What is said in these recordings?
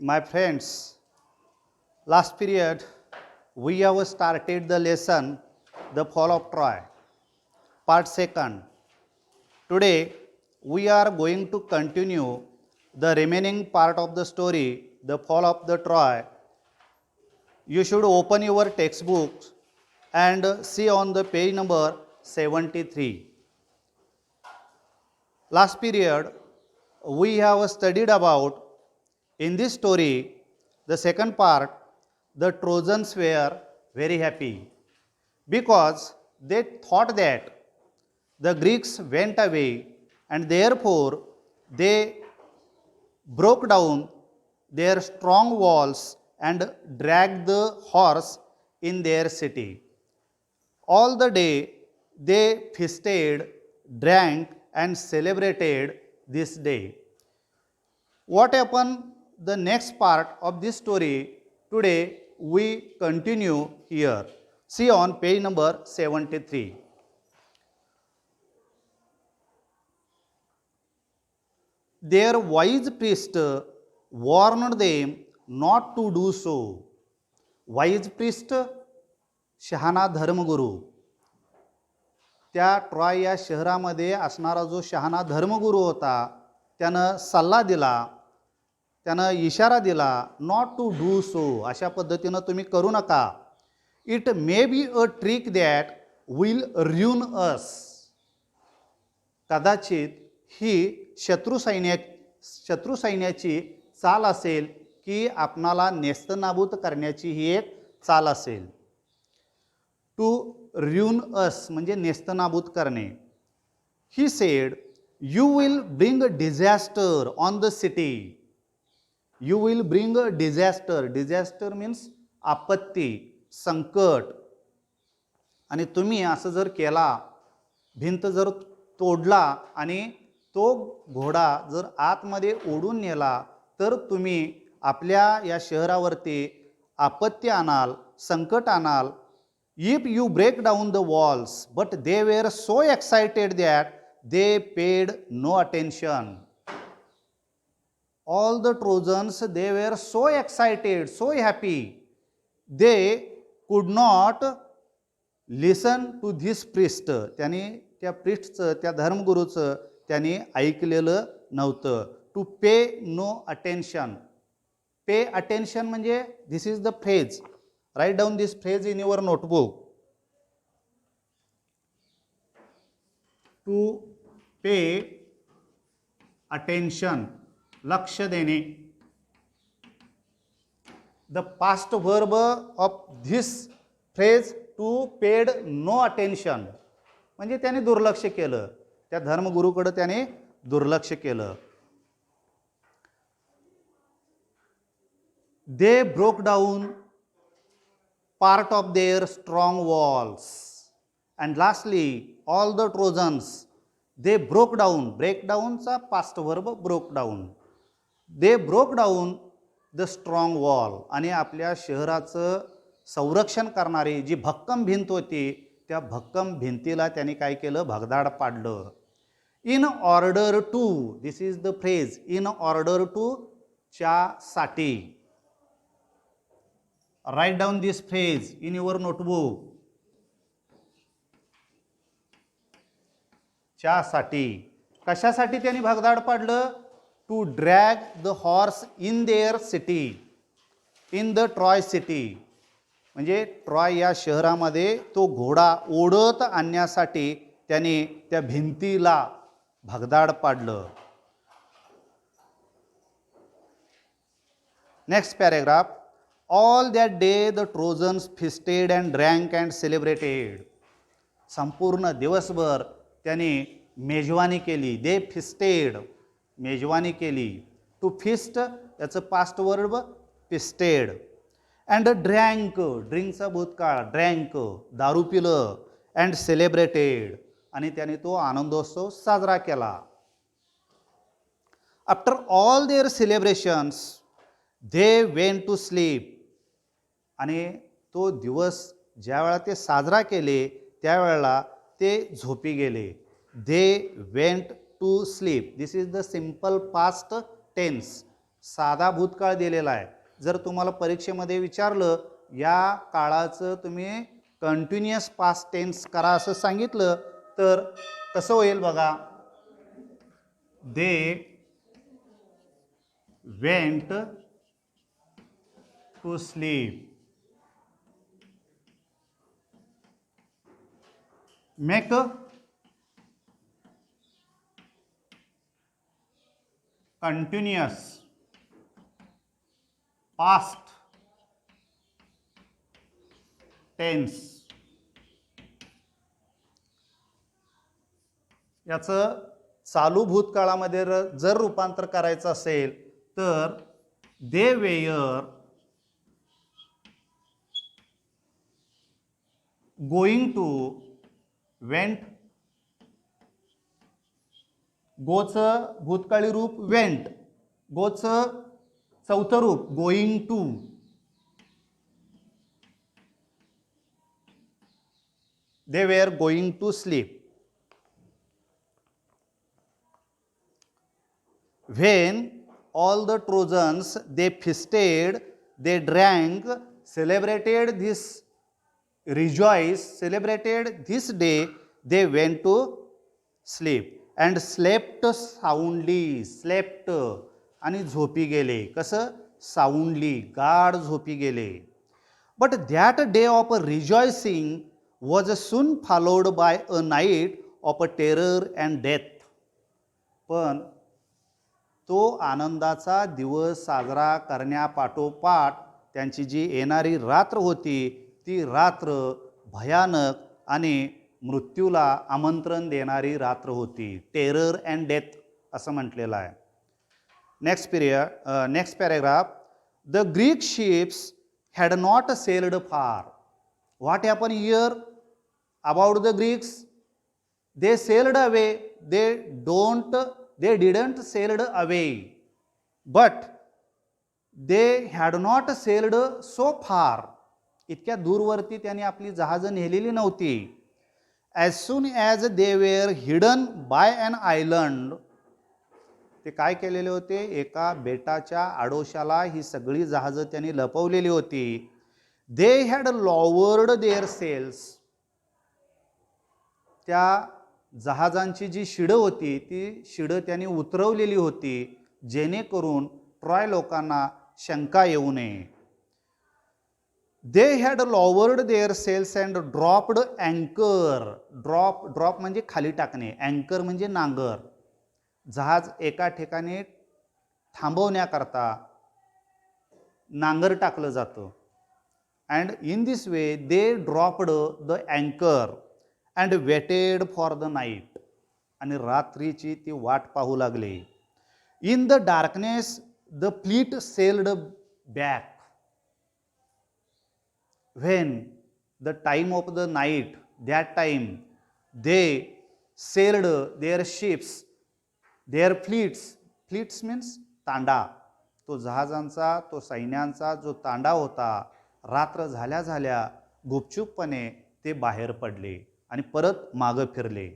My friends, last period we have started the lesson The Fall of Troy, part second. Today we are going to continue the remaining part of the story, The Fall of the Troy. You should open your textbooks and see on the page number 73. Last period we have studied about in this story, the second part, the Trojans were very happy because they thought that the Greeks went away and therefore they broke down their strong walls and dragged the horse in their city. All the day they feasted, drank, and celebrated this day. What happened the next part of this story today we continue here. See on page number 73. Their wise priest warned them not to do so. Wise priest, शहाणा धर्मगुरू. त्या Troy या शहरामध्ये असणारा जो शहाणा धर्मगुरू होता त्यानं सल्ला दिला, त्यानं इशारा दिला, नॉट टू डू सो, अशा पद्धतीनं तुम्ही करू नका. It may be a trick that will ruin us. कदाचित ही शत्रू सैन्याची चाल असेल की आपणाला नेस्तनाबूत करण्याची ही एक चाल असेल. टू र्यून अस म्हणजे नेस्तनाबूत करणे. He said, you will bring disaster on the city. You will bring disaster. Disaster means आपत्ती, संकट. आणि तुम्ही असं जर केला, भिंत जर तोडला आणि तो घोडा जर आतमध्ये ओढून नेला तर तुम्ही आपल्या या शहरावरती आपत्ती आणाल, संकट आणाल. If you break down the walls, but they were so excited that they paid no attention. All the Trojans, they were so excited, so happy. They could not listen to this priest. त्यांनी त्या प्रिस्टचं, त्या धर्मगुरूचं त्यांनी ऐकलेलं नव्हतं. To pay no attention. Pay attention म्हणजे this is the phrase. Write down this phrase in your notebook. To pay attention, लक्ष देणे. The past verb of this phrase, to paid no attention, म्हणजे त्याने दुर्लक्ष केलं. त्या धर्मगुरूकडे त्याने दुर्लक्ष केलं. They broke down part of their strong walls. And lastly, all the Trojans, they broke down. Break down चा past verb broke down. They broke down the strong wall. आणि आपल्या शहराचं संरक्षण करणारी जी भक्कम भिंत होती त्या भक्कम भिंतीला त्यांनी काय केलं, भगदाड पाडलं. In order to, this is the phrase, in order to, च्या साठी. Write down this phrase in your notebook. च्यासाठी. कशासाठी त्यांनी भगदाड पाडलं? To drag the horse in their city, in the Troy city. म्हणजे ट्रॉय या शहरामध्ये तो घोडा ओढत आणण्यासाठी त्यांनी त्या भिंतीला भगदाड पाडलं. Next paragraph. All that day the Trojans feasted and drank and celebrated. संपूर्ण दिवसभर त्यांनी मेजवानी केली. दे फिस्टेड, मेजवानी केली. टू फिस्ट याचं past verb feasted. And drank, ड्रिंकचा भूतकाळ, ड्रँक, दारू पिलं. अँड सेलिब्रेटेड, आणि त्याने तो आनंदोत्सव साजरा केला. After all their celebrations they went to sleep. आणि तो दिवस ज्या वेळा ते साजरा केले त्यावेळेला ते झोपी गेले. They went to sleep. This is the simple past tense. साधा भूतकाळ दिलेला आहे. जर तुम्हाला परीक्षेमध्ये विचारलं या काळाचं तुम्ही कंटिन्युअस पास्ट टेन्स करा असं सांगितलं तर कसं होईल बघा. They went to sleep. Make continuous past tense. याचं चालू भूतकाळामध्ये जर रूपांतर करायचं असेल तर they were going to went. गोचं भूतकाळी रूप वेंट, गोचं चौथं रूप going to. They were going to sleep. When all the Trojans they feasted, they drank, celebrated this day, they went to sleep and slept soundly. Slept आणि झोपी गेले. कसं? साऊंडली, गाढ झोपी गेले. But that day of rejoicing was soon followed by a night of terror and death. पण तो आनंदाचा दिवस साजरा करण्यापाठोपाठ त्यांची जी येणारी रात्र होती ती रात्र भयानक आणि मृत्यूला आमंत्रण देणारी रात्र होती. टेरर अँड डेथ असं म्हटलेलं आहे. Next paragraph. The Greek ships had not sailed far. What happen here about the Greeks? They sailed away. They didn't sailed away, but they had not sailed so far. इतक्या दूरवरती त्यांनी आपली जहाजं नेलेली नव्हती. As soon as they were hidden by an island, ते काय केलेले होते? एका बेटाच्या आडोशाला ही सगळी जहाजं त्यांनी लपवलेली होती. They had lowered their sails. त्या जहाजांची जी शिडं होती ती शिडं त्यांनी उतरवलेली होती जेणेकरून ट्रॉय लोकांना शंका येऊ नये. They had lowered their sails and dropped अँकर. ड्रॉप म्हणजे खाली टाकणे, अँकर म्हणजे नांगर. जहाज एका ठिकाणी थांबवण्याकरता नांगर टाकलं जातं. And in this way they dropped the अँकर and waited for the night. आणि रात्रीची ती वाट पाहू लागले. In the darkness the fleet sailed back. When the time of the night, that time they sailed their ships, their fleets means तांडा. तो जहाजांचा, तो सैन्यांचा जो तांडा होता, रात्र झाल्या झाल्या गुपचूपपणे ते बाहेर पडले आणि परत मागं फिरले.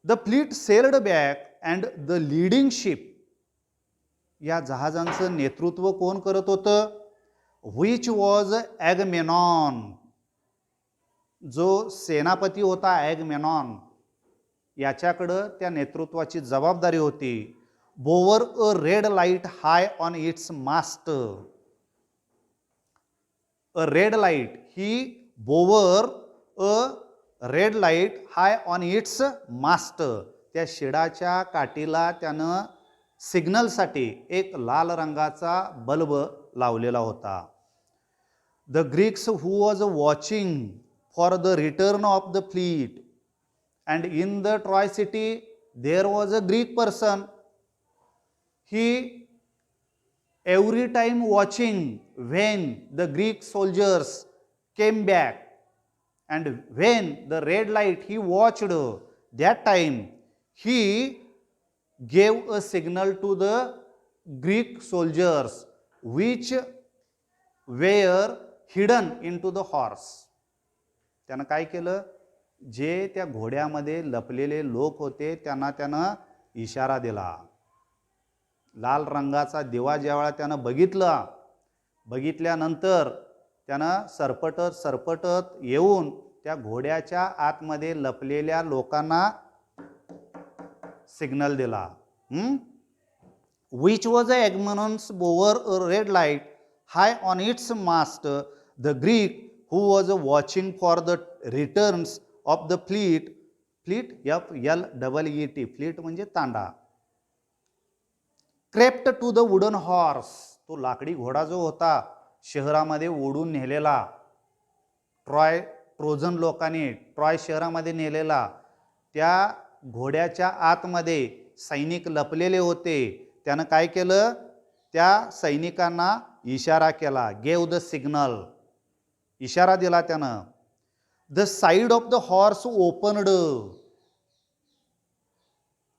The fleet sailed back and the leading ship. या जहाजांचं नेतृत्व कोण करत होतं? Which was Agamemnon. जो सेनापती होता ॲगमेनॉन, याच्याकडं त्या नेतृत्वाची जबाबदारी होती. Bore a red light high on its mast. A red light, he bore a red light high on its mast. त्या शिडाच्या काठीला त्यानं सिग्नलसाठी एक लाल रंगाचा बल्ब लावलेला होता. The Greeks who was watching for the return of the fleet and in the Troy city there was a Greek person. He every time watching when the Greek soldiers came back. And when the red light he watched, that time he gave a signal to the Greek soldiers which were hidden into the horse. त्यानं काय केलं? जे त्या घोड्यामध्ये लपलेले लोक होते त्यांना त्यानं इशारा दिला. लाल रंगाचा दिवा ज्यावेळा त्यानं बघितल्यानंतर त्यानं सरपटत सरपटत येऊन त्या घोड्याच्या आतमध्ये लपलेल्या लोकांना सिग्नल दिला. Which was Agamemnon's bore a red light high on its mast. The Greek who was watching for the returns of the fleet FLEET fleet म्हणजे तांडा, crept to the wooden horse. तो लाकडी घोडा जो होता शहरामध्ये ओढून नेलेला, ट्रोजन लोकांनी ट्रॉय शहरामध्ये नेलेला, त्या घोड्याच्या आतमध्ये सैनिक लपलेले होते. त्यानं काय केलं, त्या सैनिकांना इशारा केला, गेव द सिग्नल, इशारा दिला त्यानं. The side of the horse opened,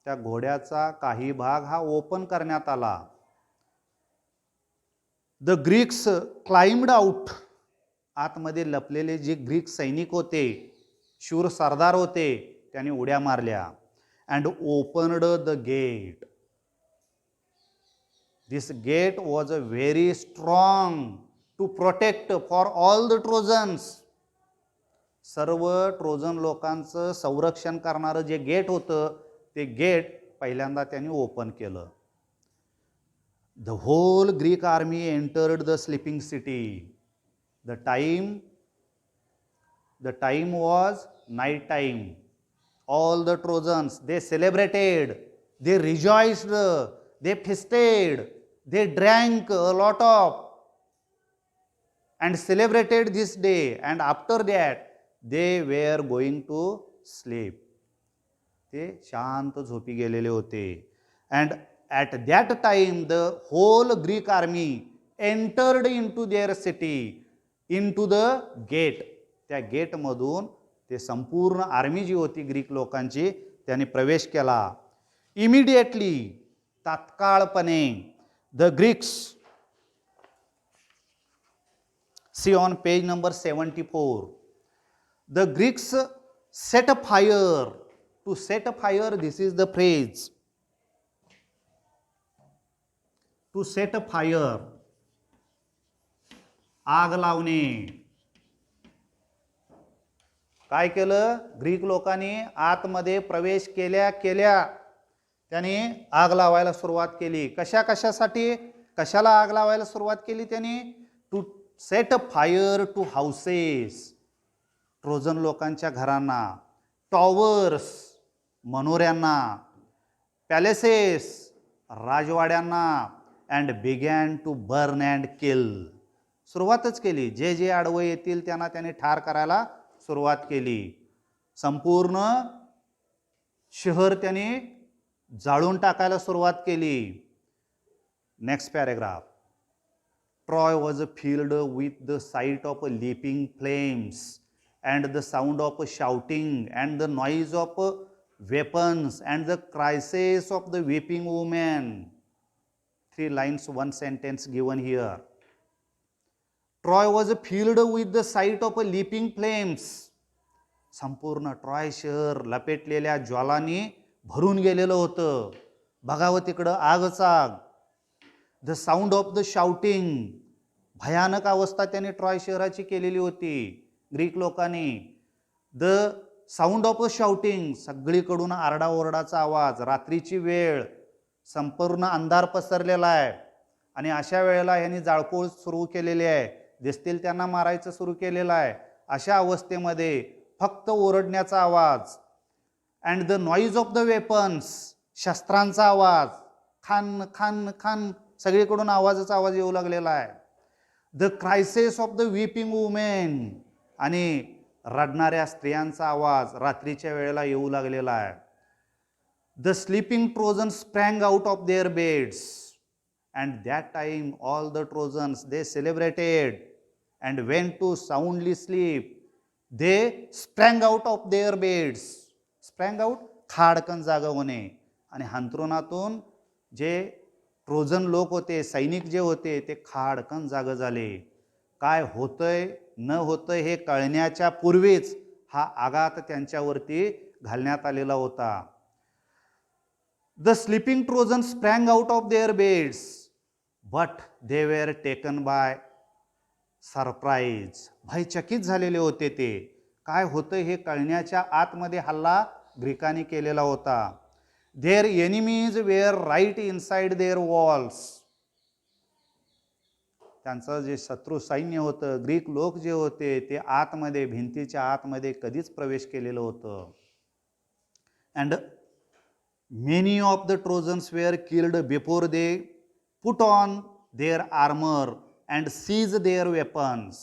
त्या घोड्याचा काही भाग हा ओपन करण्यात आला. द ग्रीक्स क्लाइम्ड आउट, आतमध्ये लपलेले जे ग्रीक सैनिक होते, शूर सरदार होते, त्यांनी उड्या मारल्या. And opened the gate. This gate was very strong to protect for all the Trojans. सर्व ट्रोजन लोकांचं संरक्षण करणारं जे गेट होतं ते गेट पहिल्यांदा त्यांनी ओपन केलं. The whole Greek army entered the sleeping city. The time was night time. All the Trojans, they celebrated, they rejoiced, they feasted, they drank a lot of and celebrated this day, and after that they were going to sleep. ते शांत झोपी गेलेले होते. And at that time the whole Greek army entered into their city, into the gate. त्या gate मधून ते संपूर्ण army जी होती ग्रीक लोकांची त्यांनी प्रवेश केला. इमिडिएटली, तात्काळपणे, the Greeks, see on page number 74, the Greeks set fire. To set fire, this is the phrase, to set fire, आग लावणे. काय केलं, ग्रीक लोकांनी आतमध्ये प्रवेश केल्या त्यांनी आग लावायला सुरुवात केली. कशाला आग लावायला सुरुवात केली त्यांनी? To set fire to houses, Trojan लोकांच्या घरांना, टॉवर्स, मनोऱ्यांना, पॅलेसेस, राजवाड्यांना, and began to burn and kill. सुरुवातच केली. जे जे आडवे येतील त्यांना त्यांनी ठार करायला सुरुवात केली. संपूर्ण शहर त्यांनी जाळून टाकायला सुरुवात केली. Next paragraph. Troy was filled with the site of leaping flames and the sound of shouting and the noise of weapons and the cries of the weeping women. 3 lines, 1 sentence given here. Troy was filled with the sight of leaping flames. संपूर्ण Troy शहर लपेटलेल्या ज्वालांनी भरून गेलेलं होतं. बघावं तिकडं आगच आग. The sound of the shouting, भयानक अवस्था त्यांनी ट्रॉय शहराची केलेली होती ग्रीक लोकांनी. द साऊंड ऑफ शाउटिंग, सगळीकडून आरडाओरडाचा आवाज. रात्रीची वेळ, संपूर्ण अंधार पसरलेला आहे आणि अशा वेळेला यांनी जाळपोळ सुरू केलेली आहे. दिसतील त्यांना मारायचं सुरू केलेलं आहे. अशा अवस्थेमध्ये फक्त ओरडण्याचा आवाज. And the noise of the weapons, शस्त्रांचा आवाज. खान खान खान, सगळीकडून आवाजाचा आवाज येऊ लागलेला आहे. The cries of the weeping women, आणि रडणाऱ्या स्त्रियांचा आवाज रात्रीच्या वेळेला येऊ लागलेला आहे. The sleeping Trojan sprang out of their beds. And that time all the Trojans they celebrated and went to soundly sleep. They sprang out of their beds. Sprang out, खाडकन जागा होणे. आणि अंथरुणातून जे ट्रोजन लोक होते, सैनिक जे होते, ते खाडकन जागे झाले. काय होतंय न होतंय हे कळण्याच्या पूर्वीच हा आघात त्यांच्यावरती घालण्यात आलेला होता. The sleeping Trojans sprang out of their beds, but they were taken by surprise. भयचकित झालेले होते ते. काय होतं हे कळण्याच्या आतमध्ये हल्ला ग्रीकांनी केलेला होता. Their enemies were right inside their walls. त्यांचं जे शत्रू सैन्य होतं, ग्रीक लोक जे होते ते आतमध्ये, भिंतीच्या आतमध्ये कधीच प्रवेश केलेलं होतं. And many of the Trojans were killed before they put on their armour and seize their weapons.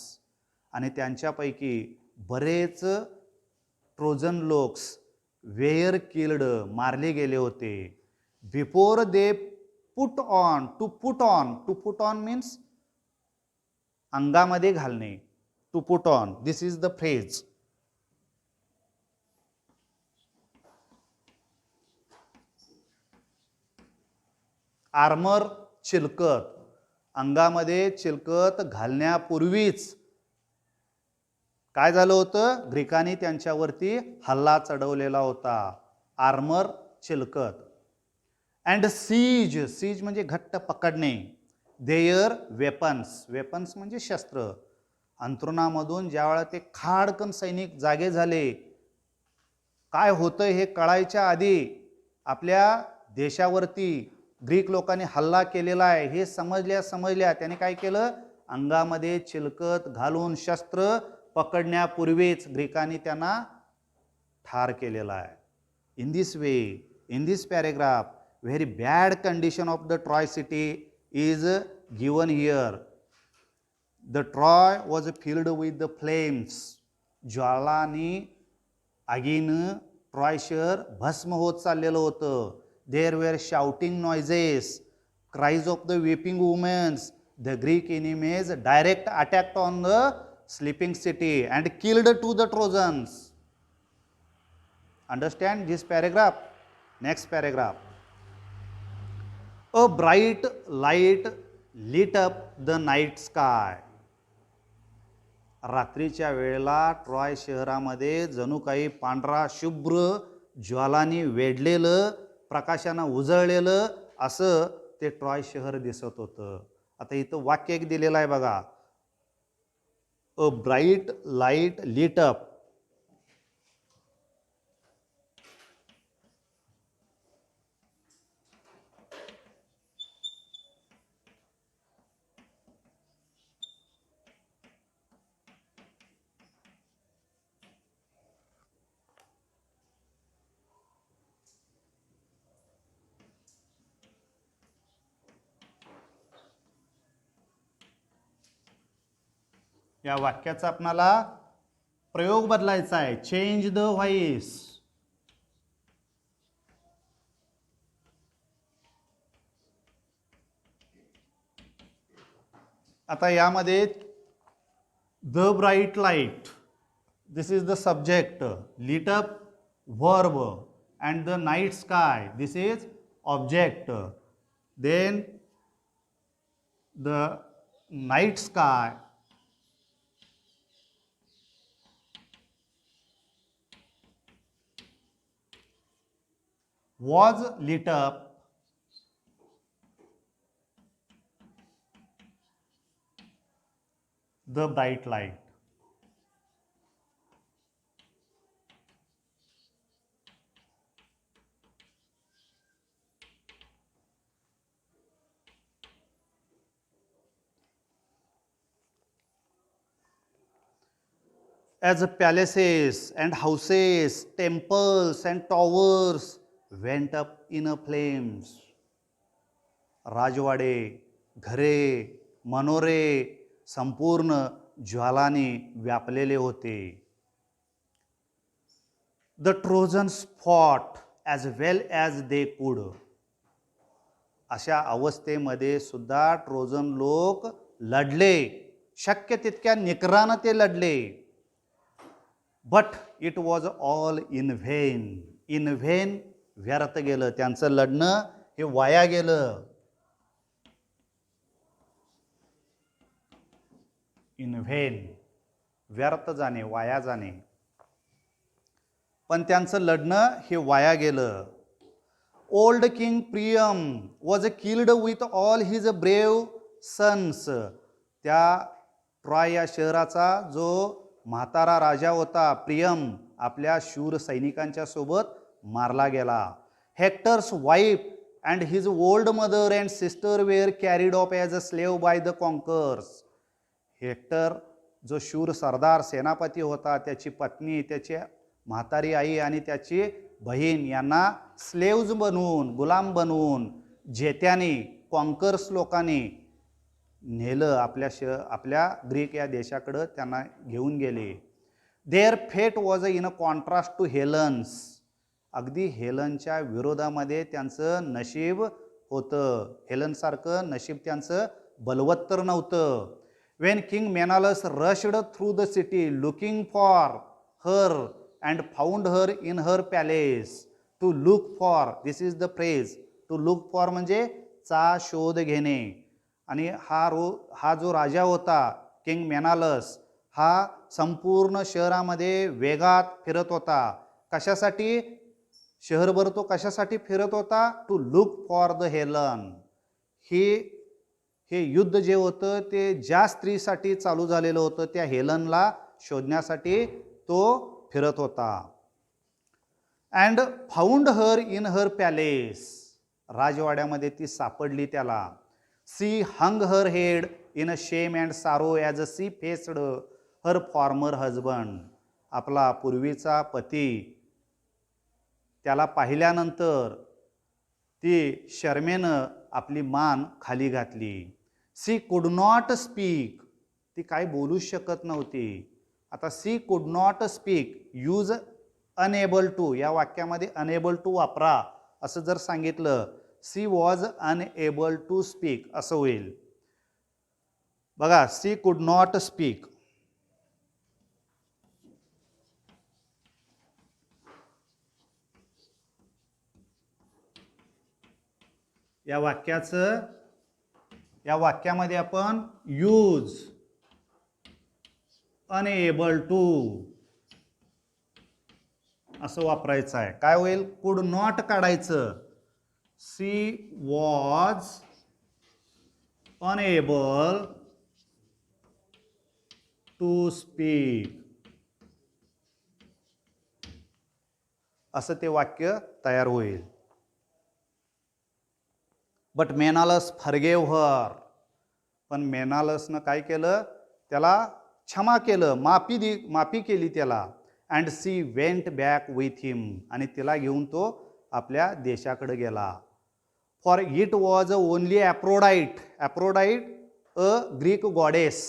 आणि त्यांच्यापैकी बरेच ट्रोजन लोक्स वेअर किल्ड, मारले गेले होते. Before they put on, to put on means अंगामध्ये घालणे. To put on, this is the phrase. Armour, चिलकत. अंगामध्ये चिलकत घालण्यापूर्वीच काय झालं होतं, ग्रीकांनी त्यांच्यावरती हल्ला चढवलेला होता. आर्मर, चिलकत. अँड सीज, सीज म्हणजे घट्ट पकडणे. देअर वेपन्स, वेपन्स म्हणजे शस्त्र. अंथरुणामधून ज्यावेळा ते खाडकन सैनिक जागे झाले, काय होतं हे कळायच्या आधी आपल्या देशावरती ग्रीक लोकांनी हल्ला केलेला आहे हे समजल्या त्याने काय केलं, अंगामध्ये चिलकत घालून शस्त्र पकडण्यापूर्वीच ग्रीकांनी त्यांना ठार केलेला आहे. In this way, in this paragraph, very bad condition of the Troy city is given here. The Troy was filled with the flames. ज्वालानी, आगीनं ट्रॉय शहर भस्म होत चाललेलं होतं. There were shouting noises, cries of the weeping women. The Greek enemies direct attacked on the sleeping city and killed to the Trojans. Understand this paragraph? Next paragraph. A bright light lit up the night sky. रात्रीच्या वेळेला Troy शहरामध्ये जणू काही पांढरा शुभ्र ज्वालानी वेढलेलं, प्रकाशानं उजळलेलं असं ते Troy शहर दिसत होतं. आता इथं वाक्य एक दिलेलं आहे बघा. A bright light lit up. या वाक्याचा आपल्याला प्रयोग बदलायचा आहे. Change the voice. आता यामध्ये the bright light, this is the subject, lit up verb, and the night sky, this is object. Then the night sky was lit up the bright light. As palaces and houses, temples and towers went up in flames. राजवाडे, घरे, मनोरे संपूर्ण ज्वालाने व्यापलेले होते. The Trojans fought as well as they could. अशा अवस्थेमध्ये सुद्धा Trojan लोक लढले, शक्य तितक्या निकरानं ते लढले. But it was all in vain. In vain, व्यर्थ गेलं. त्यांचं लढणं हे वाया गेलं. इन व्हेन, व्यर्थ जाणे, वाया जाणे. पण त्यांचं लढणं हे वाया गेलं. Old king Priam was killed with all his brave sons. त्या ट्रॉय या शहराचा जो म्हातारा राजा होता प्रियम, आपल्या शूर सैनिकांच्या सोबत मारला गेला. Hector's wife and his old mother and sister were carried off as a slave by the conquerors. Hector जो शूर सरदार सेनापती होता, त्याची पत्नी, त्याची म्हातारी आई आणि त्याची बहीण यांना स्लेव्ज बनवून, गुलाम बनवून जेत्याने, कॉन्कर्स लोकांनी नेलं आपल्या ग्रीक या देशाकडं त्यांना घेऊन गेले. Their fate was in a contrast to Helen's. अगदी हेलनच्या विरोधामध्ये त्यांचं नशीब होतं. हेलनसारखं नशीब त्यांचं बलवत्तर नव्हतं. When king Menelaus rushed through the city looking for her and found her in her palace. To look for, this is the phrase. To look for म्हणजे चा शोध घेणे. आणि हा जो राजा होता किंग मेनालस, हा संपूर्ण शहरामध्ये वेगात फिरत होता. कशासाठी? शहरभर तो कशासाठी फिरत होता? To look for the Helen. हे युद्ध जे होतं ते ज्या स्त्रीसाठी चालू झालेलं होतं त्या हेलनला शोधण्यासाठी तो फिरत होता. And found her in her palace. राजवाड्यामध्ये ती सापडली त्याला. She hung her head in a shame and sorrow as a she faced her former husband. आपला पूर्वीचा पती, त्याला पाहिल्यानंतर ती शर्मेनं आपली मान खाली घातली. C could not speak. ती काय बोलू शकत नव्हती. आता she could not speak, use unable to. या वाक्यामध्ये अनएबल टू वापरा असं जर सांगितलं, she was unable to speak असं होईल. बघा, सी कुड नॉट स्पीक. या वाक्यामध्ये आपण यूज अनएबल टू असं वापरायचं आहे. काय होईल? कुड नॉट काढायचं. She was unable to speak असं ते वाक्य तयार होईल. But Menelaus forgave her. पण मेनालसनं काय केलं? त्याला क्षमा केलं, माफी केली त्याला. And she went back with him. आणि तिला घेऊन तो आपल्या देशाकडे गेला. For it was only Aphrodite. Aphrodite a Greek goddess.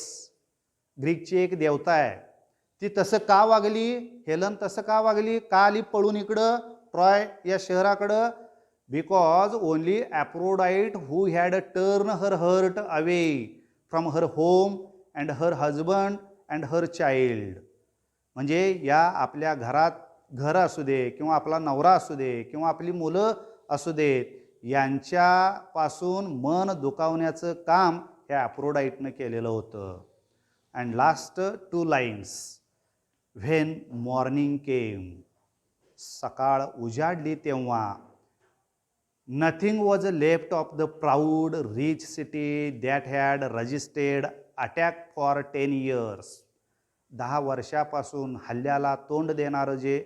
ग्रीकची एक देवता आहे. ती तसं का वागली? हेलन तसं का वागली? का आली पळून इकडं ट्रॉय या शहराकडं? Because only Aphrodite who had turn her heart away from her home and her husband and her child. म्हणजे या आपल्या घर असू दे, किंवा आपला नवरा असू दे, किंवा आपली मुलं असू देत, यांच्यापासून मन दुखावण्याचं काम ह्या ॲप्रोडाईटनं केलेलं होतं. And last 2 lines. When morning came. सकाळ उजाडली तेव्हा. Nothing was left of the proud rich city that had resisted attack for 10 years. 10 वर्षापासून हल्ल्याला तोंड देणारं जे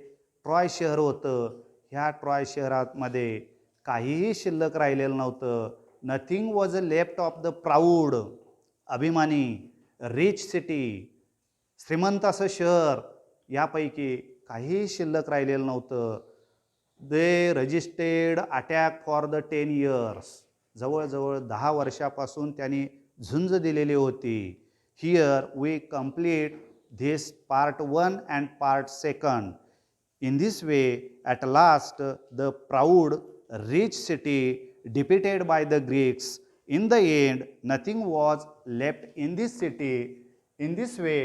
ट्रॉय शहर होतं, ह्या ट्रॉय शहरामध्ये काहीही शिल्लक राहिलेलं नव्हतं. Nothing was left of the proud, अभिमानी, रिच सिटी, श्रीमंत असं शहर, यापैकी काहीही शिल्लक राहिलेलं नव्हतं. They resisted attack for the 10 years. जवळजवळ 10 वर्षापासून त्यांनी झुंज दिलेली होती. Here we complete this part 1 and part 2. In this way, at last, the proud, rich city defeated by the Greeks. In the end, nothing was left in this city. In this way,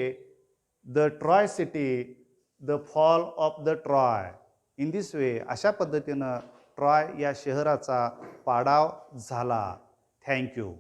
the Troy city, the fall of the Troy. In this way, अशा पद्धतीनं Troy या शहराचा पाडाव झाला. Thank you.